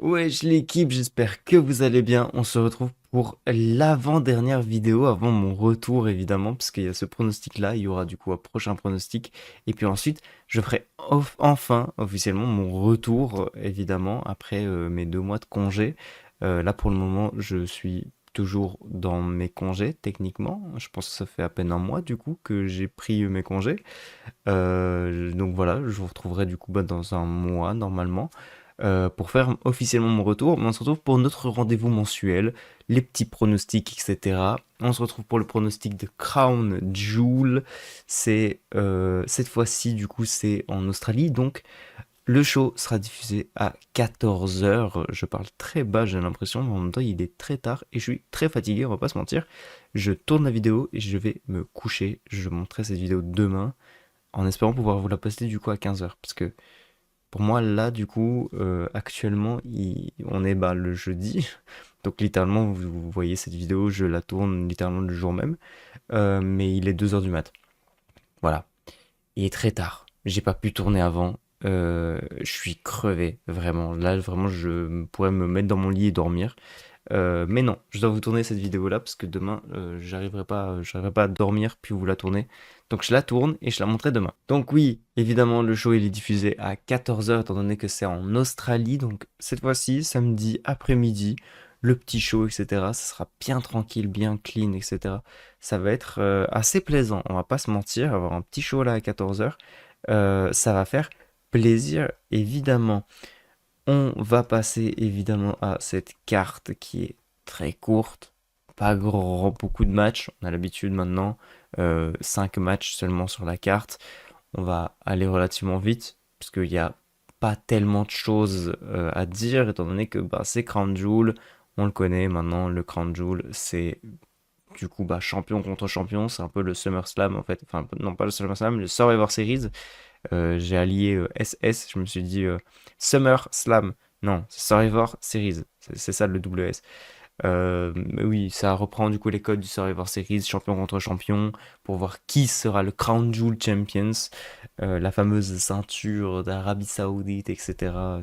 Wesh l'équipe, j'espère que vous allez bien. On se retrouve pour l'avant-dernière vidéo avant mon retour évidemment, parce qu'il y a ce pronostic-là, il y aura du coup un prochain pronostic. Et puis ensuite, je ferai enfin officiellement mon retour évidemment après mes 2 mois de congé. Là pour le moment, je suis toujours dans mes congés techniquement. Je pense que ça fait à peine un mois du coup que j'ai pris mes congés. Donc voilà, je vous retrouverai du coup dans un mois normalement pour faire officiellement mon retour. Mais on se retrouve pour notre rendez-vous mensuel, les petits pronostics, etc. On se retrouve pour le pronostic de Crown Jewel. C'est cette fois-ci du coup c'est en Australie, donc le show sera diffusé à 14 heures. Je parle très bas, j'ai l'impression, mais en même temps il est très tard et je suis très fatigué, on va pas se mentir. Je tourne la vidéo et je vais me coucher. Je montrerai cette vidéo demain en espérant pouvoir vous la poster du coup à 15 heures. Parce que pour moi, là, du coup, actuellement, on est bah, le jeudi. Donc littéralement, vous voyez cette vidéo, je la tourne littéralement le jour même. Mais il est 2 heures du mat. Voilà. Il est très tard. J'ai pas pu tourner avant. Je suis crevé, vraiment. Là, vraiment, je pourrais me mettre dans mon lit et dormir. Mais non, je dois vous tourner cette vidéo-là parce que demain, j'arriverai pas à dormir puis vous la tourner. Donc je la tourne et je la montrerai demain. Donc oui, évidemment, le show il est diffusé à 14 heures étant donné que c'est en Australie. Donc cette fois-ci, samedi après-midi, le petit show, etc. Ça sera bien tranquille, bien clean, etc. Ça va être assez plaisant, on va pas se mentir, avoir un petit show là à 14 heures, ça va faire plaisir évidemment. On va passer évidemment à cette carte qui est très courte, pas beaucoup de matchs, on a l'habitude maintenant, 5 matchs seulement sur la carte. On va aller relativement vite, parce qu'il n'y a pas tellement de choses à dire, étant donné que bah, c'est Crown Jewel, on le connaît maintenant, le Crown Jewel, c'est du coup bah, champion contre champion, c'est un peu le SummerSlam en fait, enfin non pas le SummerSlam, le Survivor Series. J'ai allié SS, je me suis dit Summer Slam. Non, c'est Survivor Series. C'est ça le double S. Mais oui, ça reprend du coup les codes du Survivor Series, champion contre champion, pour voir qui sera le Crown Jewel Champions, la fameuse ceinture d'Arabie Saoudite, etc.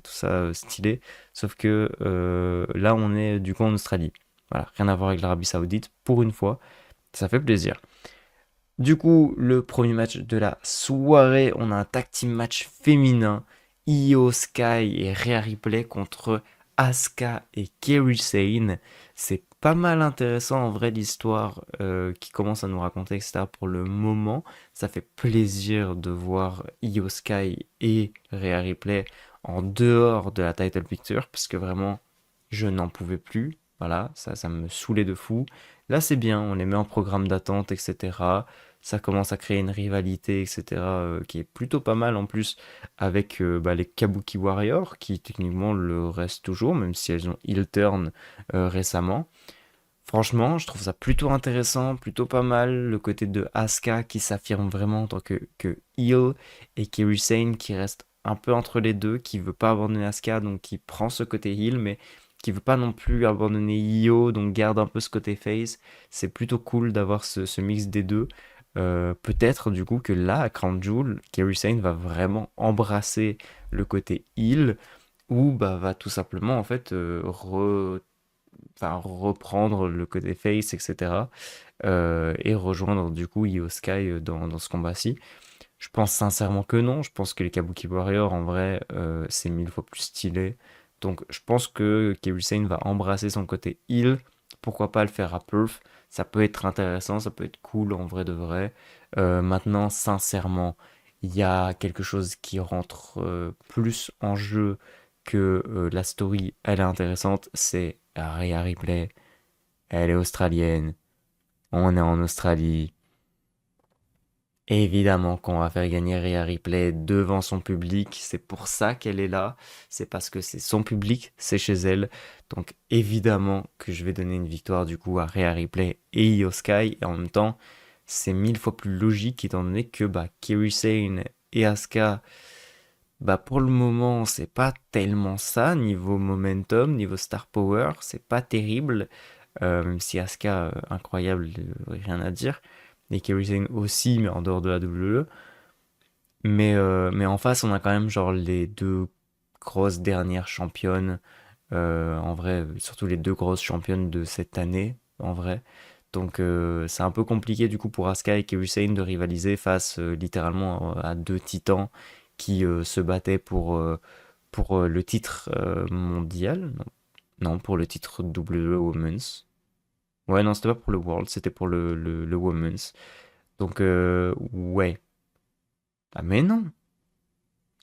Tout ça stylé. Sauf que là, on est du coup en Australie. Voilà, rien à voir avec l'Arabie Saoudite, pour une fois. Ça fait plaisir. Du coup, le premier match de la soirée, on a un tag team match féminin. Io Sky et Rhea Ripley contre Asuka et Kairi Sane. C'est pas mal intéressant en vrai l'histoire qui commence à nous raconter, etc. Pour le moment, ça fait plaisir de voir Io Sky et Rhea Ripley en dehors de la title picture, parce que vraiment, je n'en pouvais plus. Voilà, ça me saoulait de fou. Là, c'est bien, on les met en programme d'attente, etc. Ça commence à créer une rivalité, etc., qui est plutôt pas mal en plus avec bah, les Kabuki Warriors, qui techniquement le restent toujours, même si elles ont heel turn récemment. Franchement, je trouve ça plutôt intéressant, plutôt pas mal. Le côté de Asuka qui s'affirme vraiment en tant que heel, et Kairi Sane qui reste un peu entre les deux, qui veut pas abandonner Asuka, donc qui prend ce côté heel, mais qui veut pas non plus abandonner Io, donc garde un peu ce côté face. C'est plutôt cool d'avoir ce mix des deux. Peut-être du coup que là, à Crown Jewel, Kairi Sane va vraiment embrasser le côté heel, ou bah, va tout simplement en fait enfin, reprendre le côté face, etc. Et rejoindre du coup Io Sky dans ce combat-ci. Je pense sincèrement que non. Je pense que les Kabuki Warriors, en vrai, c'est 1000 fois plus stylé. Donc je pense que Kairi Sane va embrasser son côté heel. Pourquoi pas le faire à Perth? Ça peut être intéressant, ça peut être cool en vrai de vrai. Maintenant, sincèrement, il y a quelque chose qui rentre plus en jeu que la story, elle est intéressante. C'est Rhea Ripley. Elle est australienne. On est en Australie. Évidemment qu'on va faire gagner Rhea Ripley devant son public, c'est pour ça qu'elle est là, c'est parce que c'est son public, c'est chez elle. Donc évidemment que je vais donner une victoire du coup à Rhea Ripley et Io Sky, et en même temps c'est 1000 fois plus logique étant donné que bah, Kairi Sane et Asuka, bah pour le moment c'est pas tellement ça, niveau momentum, niveau star power, c'est pas terrible. Même si Asuka, incroyable, rien à dire. Et Kairi Sane aussi, mais en dehors de la WWE. Mais en face, on a quand même genre les deux grosses dernières championnes. En vrai, surtout les deux grosses championnes de cette année, en vrai. Donc c'est un peu compliqué du coup pour Asuka et Kairi Sane de rivaliser face littéralement à deux titans qui se battaient pour le titre mondial. Non, non, pour le titre WWE Women's. Ouais, non, c'était pas pour le World, c'était pour le Women's. Donc ouais. Ah mais non.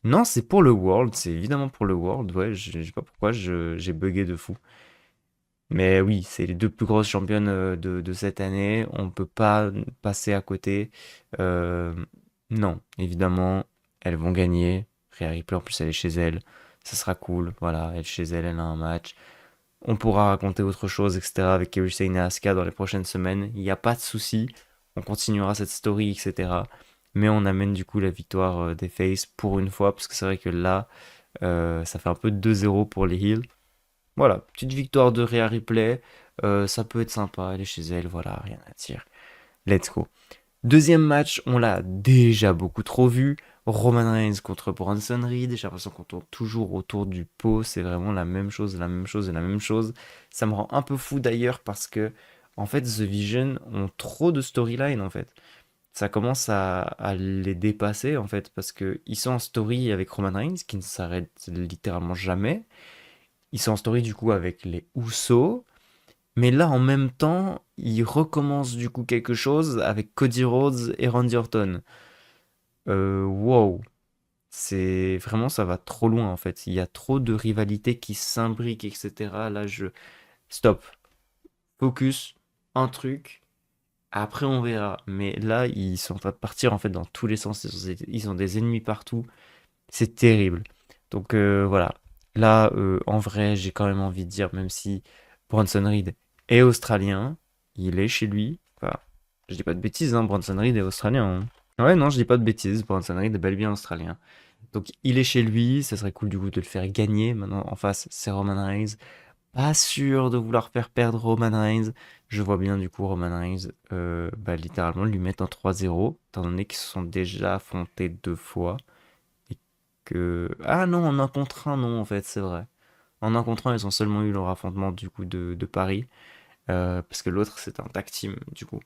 Non, c'est pour le World, c'est évidemment pour le World. Ouais, je sais pas pourquoi j'ai bugué de fou. Mais oui, c'est les deux plus grosses championnes de cette année. On peut pas passer à côté. Euh, non, évidemment, elles vont gagner. Rhea Ripley, en plus, elle est chez elle. Ça sera cool. Voilà, elle est chez elle, elle a un match. On pourra raconter autre chose, etc. avec Kairi Sane et Asuka dans les prochaines semaines. Il n'y a pas de souci. On continuera cette story, etc. Mais on amène du coup la victoire des Face pour une fois. Parce que c'est vrai que là, ça fait un peu 2-0 pour les Heels. Voilà, petite victoire de Rhea Ripley, ça peut être sympa, elle est chez elle, voilà, rien à dire. Let's go. Deuxième match, on l'a déjà beaucoup trop vu. Roman Reigns contre Bronson Reed. J'ai l'impression qu'on tourne toujours autour du pot. C'est vraiment la même chose, la même chose et la même chose. Ça me rend un peu fou d'ailleurs parce que, en fait, The Vision ont trop de storylines en fait. Ça commence à les dépasser en fait parce que ils sont en story avec Roman Reigns qui ne s'arrête littéralement jamais. Ils sont en story du coup avec les Usos. Mais là, en même temps, ils recommencent du coup quelque chose avec Cody Rhodes et Randy Orton. Wow. C'est vraiment, ça va trop loin en fait. Il y a trop de rivalités qui s'imbriquent, etc. Là, Stop. Focus. Un truc. Après, on verra. Mais là, ils sont en train de partir en fait dans tous les sens. Ils ont des ennemis partout. C'est terrible. Donc voilà. Là, en vrai, j'ai quand même envie de dire, même si Bronson Reed est australien, il est chez lui. Enfin, je dis pas de bêtises, hein, Bronson Reed est australien, hein. Ouais, non, je dis pas de bêtises, Bronson Reed est bel et bien australien. Donc il est chez lui, ça serait cool du coup de le faire gagner. Maintenant, en face, c'est Roman Reigns. Pas sûr de vouloir faire perdre Roman Reigns. Je vois bien du coup Roman Reigns littéralement lui mettre un 3-0, étant donné qu'ils se sont déjà affrontés deux fois. Et que... Ah non, en un contre un, non, en fait, c'est vrai. En un contre un, ils ont seulement eu leur affrontement du coup de Paris. Parce que l'autre, c'est un tag team, du coup.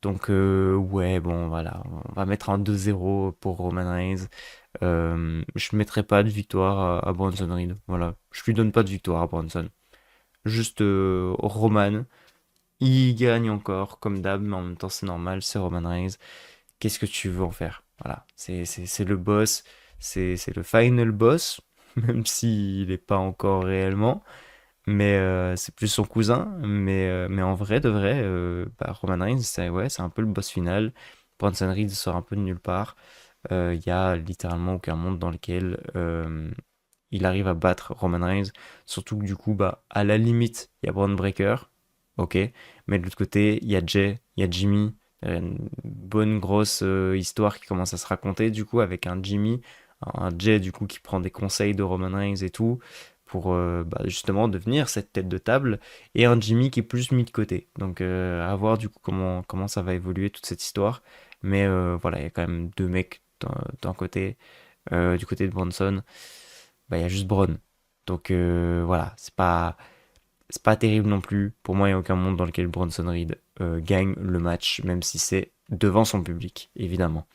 Donc, ouais, bon, voilà. On va mettre un 2-0 pour Roman Reigns. Je mettrai pas de victoire à Bronson Reed. Voilà. Je lui donne pas de victoire à Bronson. Juste Roman. Il gagne encore, comme d'hab, mais en même temps, c'est normal, c'est Roman Reigns. Qu'est-ce que tu veux en faire? Voilà, c'est le boss, c'est le final boss, même s'il n'est pas encore réellement, mais c'est plus son cousin. Mais en vrai, de vrai, Roman Reigns, c'est ouais, c'est un peu le boss final. Bronson Reed sort un peu de nulle part. Il y a littéralement aucun monde dans lequel il arrive à battre Roman Reigns. Surtout que du coup, à la limite, il y a Braun Breaker, ok, mais de l'autre côté, il y a Jay, il y a Jimmy. Une bonne grosse histoire qui commence à se raconter du coup avec un Jimmy, un Jay du coup qui prend des conseils de Roman Reigns et tout pour justement devenir cette tête de table, et un Jimmy qui est plus mis de côté. Donc à voir du coup comment ça va évoluer toute cette histoire. Mais voilà, il y a quand même deux mecs d'un côté, du côté de Bronson, il y a juste Braun. Donc voilà, c'est pas terrible non plus. Pour moi, il n'y a aucun monde dans lequel Bronson Reed gagne le match, même si c'est devant son public, évidemment.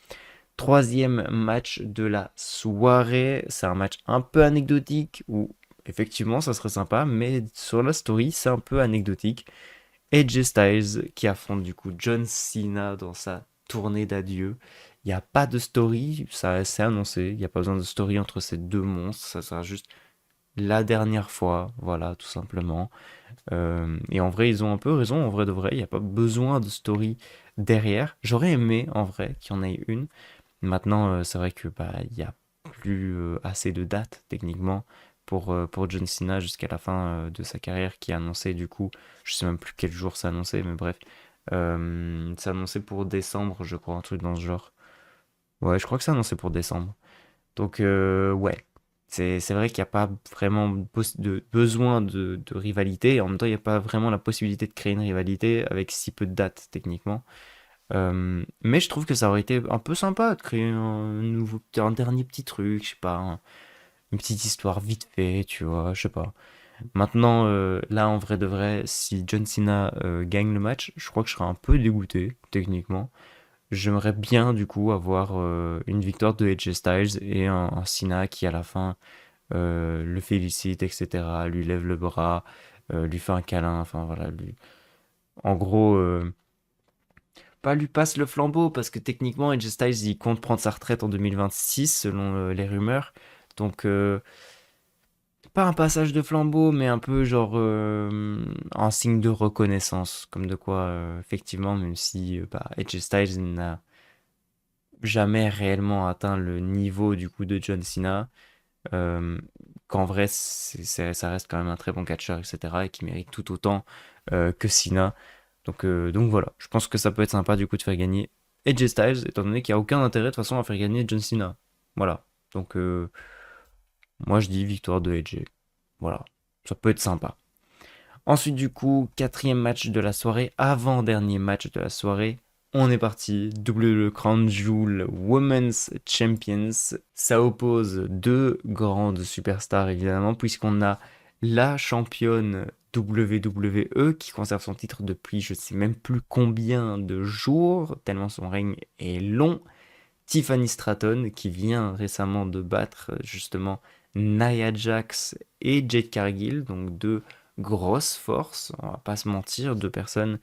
Troisième match de la soirée, c'est un match un peu anecdotique où effectivement ça serait sympa, mais sur la story c'est un peu anecdotique. AJ Styles qui affronte du coup John Cena dans sa tournée d'adieu. Il n'y a pas de story, ça c'est annoncé, il n'y a pas besoin de story entre ces deux monstres, ça sera juste la dernière fois, voilà, tout simplement. Et en vrai, ils ont un peu raison, en vrai de vrai, il n'y a pas besoin de story derrière. J'aurais aimé, en vrai, qu'il y en ait une. Maintenant, c'est vrai que il y a plus assez de dates, techniquement, pour John Cena jusqu'à la fin de sa carrière, qui est annoncé, du coup, je sais même plus quel jour c'est annoncé, mais bref. C'est annoncé pour décembre, je crois, un truc dans ce genre. Ouais, je crois que c'est annoncé pour décembre. Donc, ouais, c'est vrai qu'il n'y a pas vraiment de besoin de rivalité, et en même temps, il n'y a pas vraiment la possibilité de créer une rivalité avec si peu de dates, techniquement. Mais je trouve que ça aurait été un peu sympa de créer un dernier petit truc, je sais pas, une petite histoire vite fait, tu vois, je sais pas. Maintenant, là, en vrai de vrai, si John Cena gagne le match, je crois que je serais un peu dégoûté, techniquement. J'aimerais bien, du coup, avoir une victoire de AJ Styles et un Cena qui, à la fin, le félicite, etc., lui lève le bras, lui fait un câlin, enfin voilà, en gros, pas lui passe le flambeau, parce que techniquement, AJ Styles, il compte prendre sa retraite en 2026, selon les rumeurs. Donc, pas un passage de flambeau, mais un peu genre un signe de reconnaissance, comme de quoi, effectivement, même si bah, AJ Styles n'a jamais réellement atteint le niveau du coup de John Cena, euh, qu'en vrai, ça reste quand même un très bon catcheur, etc., et qui mérite tout autant que Cena. Donc voilà, je pense que ça peut être sympa du coup de faire gagner AJ Styles, étant donné qu'il n'y a aucun intérêt de toute façon à faire gagner John Cena. Voilà. Donc moi je dis victoire de AJ. Voilà, ça peut être sympa. Ensuite, du coup, quatrième match de la soirée, avant-dernier match de la soirée. On est parti, WWE Crown Jewel Women's Champions. Ça oppose deux grandes superstars, évidemment, puisqu'on a la championne WWE qui conserve son titre depuis je sais même plus combien de jours, tellement son règne est long. Tiffany Stratton qui vient récemment de battre justement Nia Jax et Jade Cargill, donc deux grosses forces, on va pas se mentir, deux personnes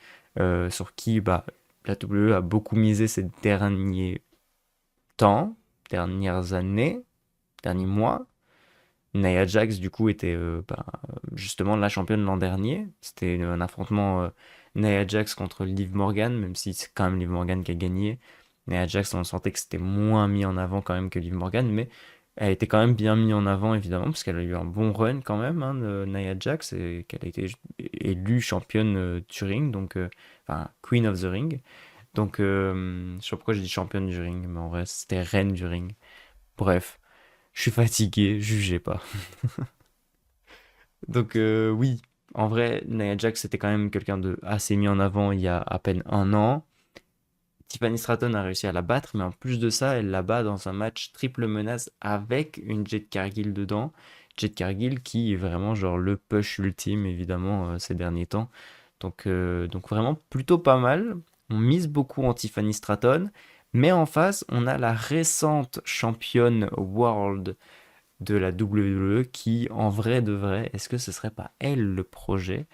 sur qui bah, la WWE a beaucoup misé ces derniers temps, dernières années, derniers mois. Nia Jax du coup était bah, justement la championne l'an dernier, c'était un affrontement Nia Jax contre Liv Morgan, même si c'est quand même Liv Morgan qui a gagné. Nia Jax, on sentait que c'était moins mis en avant quand même que Liv Morgan, mais elle était quand même bien mise en avant évidemment, parce qu'elle a eu un bon run quand même, hein, de Nia Jax, et qu'elle a été élue championne du ring, donc enfin Queen of the Ring. Donc je sais pas pourquoi j'ai dit championne du ring, mais en vrai c'était reine du ring. Bref, je suis fatigué, jugez pas. Donc oui, en vrai, Nia Jax était quand même quelqu'un de assez mis en avant il y a à peine un an. Tiffany Stratton a réussi à la battre, mais en plus de ça, elle la bat dans un match triple menace avec une Jade Cargill dedans. Jade Cargill qui est vraiment genre le push ultime évidemment ces derniers temps. Donc vraiment plutôt pas mal. On mise beaucoup en Tiffany Stratton. Mais en face, on a la récente championne world de la WWE qui, en vrai de vrai, est-ce que ce serait pas elle le projet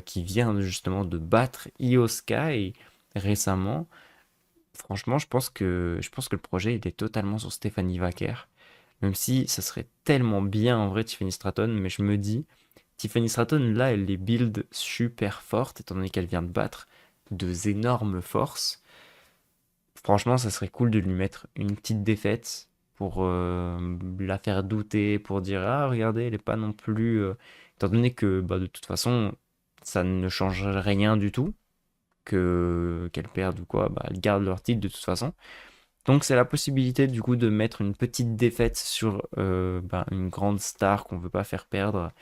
qui vient justement de battre Io Sky récemment? Franchement, je pense que le projet il est totalement sur Stephanie Wacker, même si ça serait tellement bien en vrai Tiffany Stratton, mais je me dis Tiffany Stratton là elle les build super fortes étant donné qu'elle vient de battre deux énormes forces. Franchement, ça serait cool de lui mettre une petite défaite pour la faire douter, pour dire ah regardez, elle est pas non plus. Étant donné que bah, de toute façon, ça ne change rien du tout, que qu'elle perde ou quoi, bah, elles gardent leur titre de toute façon. Donc c'est la possibilité du coup de mettre une petite défaite sur bah, une grande star qu'on veut pas faire perdre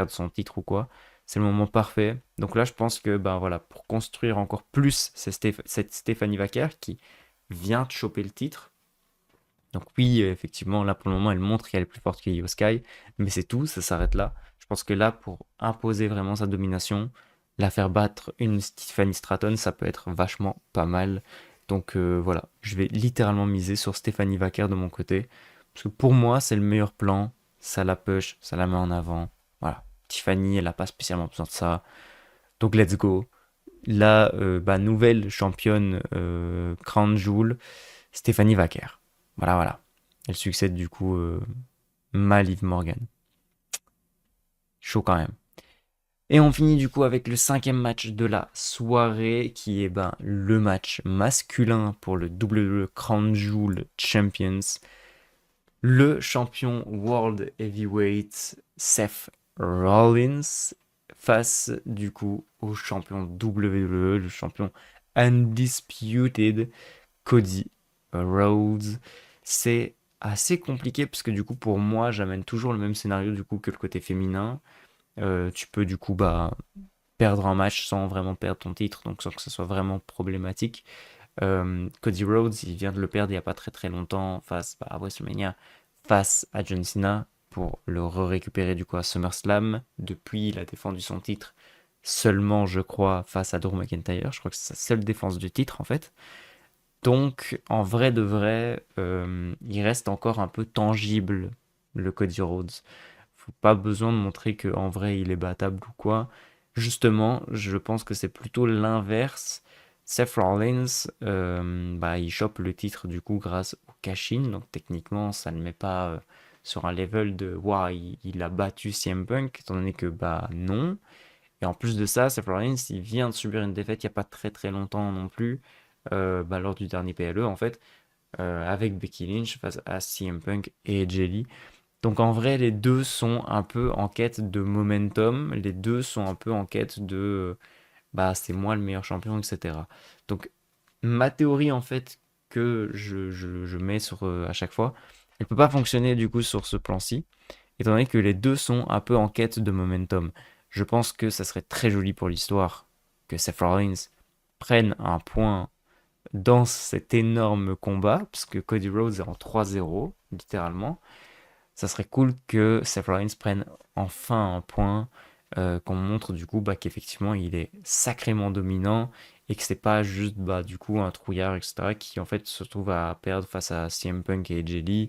son titre ou quoi. C'est le moment parfait. Donc là, je pense que ben voilà, pour construire encore plus cette Stéphanie Wacker qui vient de choper le titre. Donc oui, effectivement, là pour le moment, elle montre qu'elle est plus forte que Io Sky, mais c'est tout, ça s'arrête là. Je pense que là, pour imposer vraiment sa domination, la faire battre une Stephanie Stratton, ça peut être vachement pas mal. Donc voilà, je vais littéralement miser sur Stéphanie Wacker de mon côté. Parce que pour moi, c'est le meilleur plan. Ça la push, ça la met en avant. Voilà. Tiffany, elle n'a pas spécialement besoin de ça. Donc let's go. La bah, nouvelle championne Crown Jewel, Stéphanie Wacker. Voilà, voilà. Elle succède du coup Liv Morgan. Chaud quand même. Et on finit du coup avec le cinquième match de la soirée qui est ben, le match masculin pour le WWE Crown Jewel Champions. Le champion World Heavyweight Seth Rollins face du coup au champion WWE, le champion Undisputed Cody Rhodes. C'est assez compliqué parce que du coup pour moi j'amène toujours le même scénario du coup que le côté féminin. Tu peux du coup bah perdre un match sans vraiment perdre ton titre, donc sans que ce soit vraiment problématique. Cody Rhodes, il vient de le perdre il n'y a pas très très longtemps face bah, à WrestleMania, face à John Cena. pour le récupérer du coup à SummerSlam. Depuis, il a défendu son titre seulement, je crois, face à Drew McIntyre. Je crois que c'est sa seule défense du titre en fait. Donc, en vrai de vrai, il reste encore un peu tangible, le Cody Rhodes. Faut pas besoin de montrer qu'en vrai il est battable ou quoi. Justement, je pense que c'est plutôt l'inverse. Seth Rollins, bah, il chope le titre du coup grâce au cash-in. Donc techniquement, ça ne met pas sur un level de waouh, il a battu CM Punk, étant donné que bah non. Et en plus de ça, Seth Rollins, il vient de subir une défaite il n'y a pas très très longtemps non plus, bah, lors du dernier PLE en fait, avec Becky Lynch face à CM Punk et Jelly. Donc en vrai, les deux sont un peu en quête de momentum, les deux sont un peu en quête de bah c'est moi le meilleur champion, etc. Donc ma théorie en fait que je mets sur à chaque fois, elle peut pas fonctionner du coup sur ce plan-ci, étant donné que les deux sont un peu en quête de momentum. Je pense que ça serait très joli pour l'histoire que Seth Rollins prenne un point dans cet énorme combat, parce que Cody Rhodes est en 3-0, littéralement. Ça serait cool que Seth Rollins prenne enfin un point, qu'on montre du coup bah, qu'effectivement il est sacrément dominant et que c'est pas juste bah, du coup un trouillard, etc., qui en fait se trouve à perdre face à CM Punk et Jelly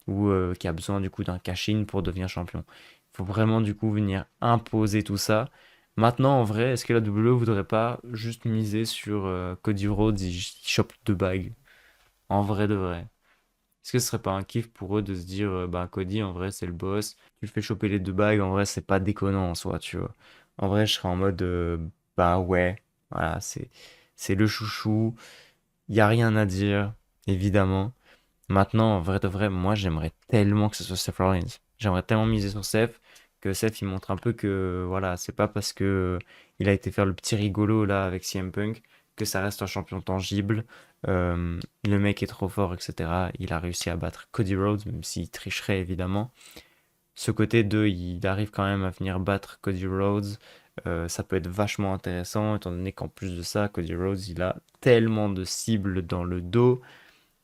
ou qui a besoin du coup d'un cash-in pour devenir champion. Il faut vraiment du coup venir imposer tout ça. Maintenant, en vrai, est-ce que la WWE voudrait pas juste miser sur Cody Rhodes, il chope deux bagues? En vrai de vrai. Est-ce que ce serait pas un kiff pour eux de se dire, bah Cody, en vrai, c'est le boss, tu le fais choper les deux bagues, en vrai, c'est pas déconnant en soi, tu vois. En vrai, je serais en mode, bah ouais, voilà, c'est le chouchou, il y a rien à dire, évidemment. Maintenant, en vrai de vrai, moi j'aimerais tellement que ce soit Seth Rollins. J'aimerais tellement miser sur Seth que Seth il montre un peu que voilà, c'est pas parce que il a été faire le petit rigolo là avec CM Punk que ça reste un champion tangible. Le mec est trop fort, etc. Il a réussi à battre Cody Rhodes, même s'il tricherait évidemment. Ce côté de il arrive quand même à venir battre Cody Rhodes. Ça peut être vachement intéressant étant donné qu'en plus de ça, Cody Rhodes il a tellement de cibles dans le dos.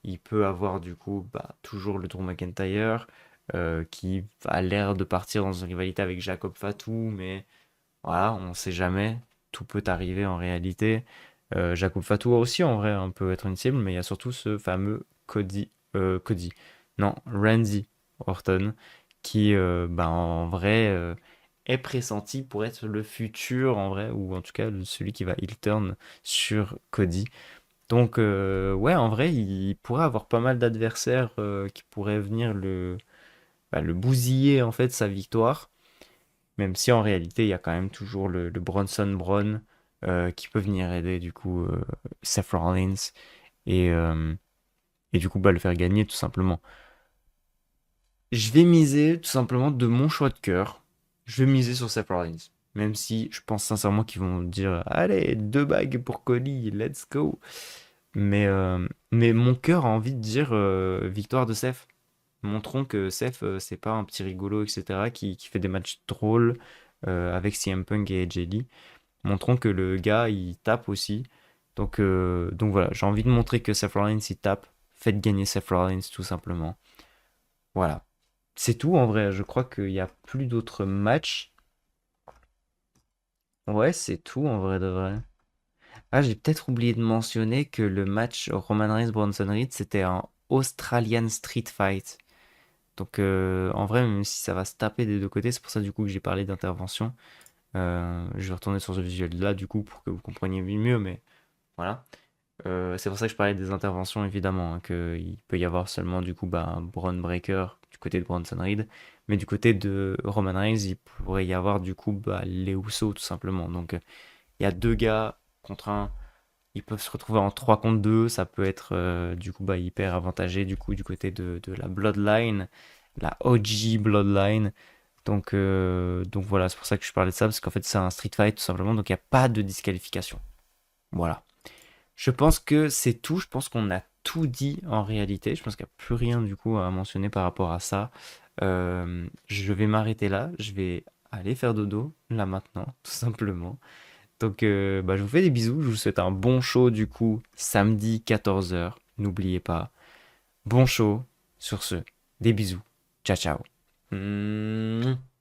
Il peut avoir du coup bah, toujours le Drew McIntyre qui a l'air de partir dans une rivalité avec Jacob Fatou, mais voilà, on ne sait jamais. Tout peut arriver en réalité. Jacob Fatou aussi en vrai peut être une cible, mais il y a surtout ce fameux Cody, non, Randy Orton qui bah, en vrai est pressenti pour être le futur en vrai, ou en tout cas celui qui va heel turn sur Cody. Donc, ouais, en vrai, il pourrait avoir pas mal d'adversaires qui pourraient venir bah, le bousiller en fait sa victoire. Même si en réalité, il y a quand même toujours le Bronson Braun qui peut venir aider du coup Seth Rollins et, euh, et du coup bah, le faire gagner tout simplement. Je vais miser tout simplement de mon choix de cœur. Je vais miser sur Seth Rollins. Même si je pense sincèrement qu'ils vont dire allez, deux bagues pour Cody, let's go. Mais mon cœur a envie de dire victoire de Seth. Montrons que Seth, c'est pas un petit rigolo, etc., qui fait des matchs drôles avec CM Punk et Jelly. Montrons que le gars, il tape aussi. Donc voilà, j'ai envie de montrer que Seth Rollins, il tape. Faites gagner Seth Rollins, tout simplement. Voilà. C'est tout en vrai, je crois qu'il n'y a plus d'autres matchs. Ouais, c'est tout en vrai de vrai. Ah, j'ai peut-être oublié de mentionner que le match Roman Reigns-Bronson Reed, c'était un Australian Street Fight. Donc en vrai, même si ça va se taper des deux côtés, c'est pour ça du coup que j'ai parlé d'intervention. Je vais retourner sur ce visuel là du coup pour que vous compreniez mieux, mais voilà. C'est pour ça que je parlais des interventions évidemment, hein, qu'il peut y avoir seulement du coup bah, un Braun Breaker du côté de Bronson Reed, mais du côté de Roman Reigns, il pourrait y avoir du coup bah, les Usos tout simplement. Donc il y a deux gars contre un, ils peuvent se retrouver en 3 contre 2, ça peut être du coup bah, hyper avantagé du coup du côté de la Bloodline, la OG Bloodline. Donc voilà, c'est pour ça que je parlais de ça, parce qu'en fait c'est un street fight tout simplement, donc il n'y a pas de disqualification. Voilà. Je pense que c'est tout, je pense qu'on a tout dit en réalité, je pense qu'il n'y a plus rien du coup à mentionner par rapport à ça. Je vais m'arrêter là, je vais aller faire dodo, là maintenant, tout simplement. Donc, bah, je vous fais des bisous. Je vous souhaite un bon show du coup, samedi 14 h. N'oubliez pas. Bon show. Sur ce, des bisous. Ciao, ciao. Hmm.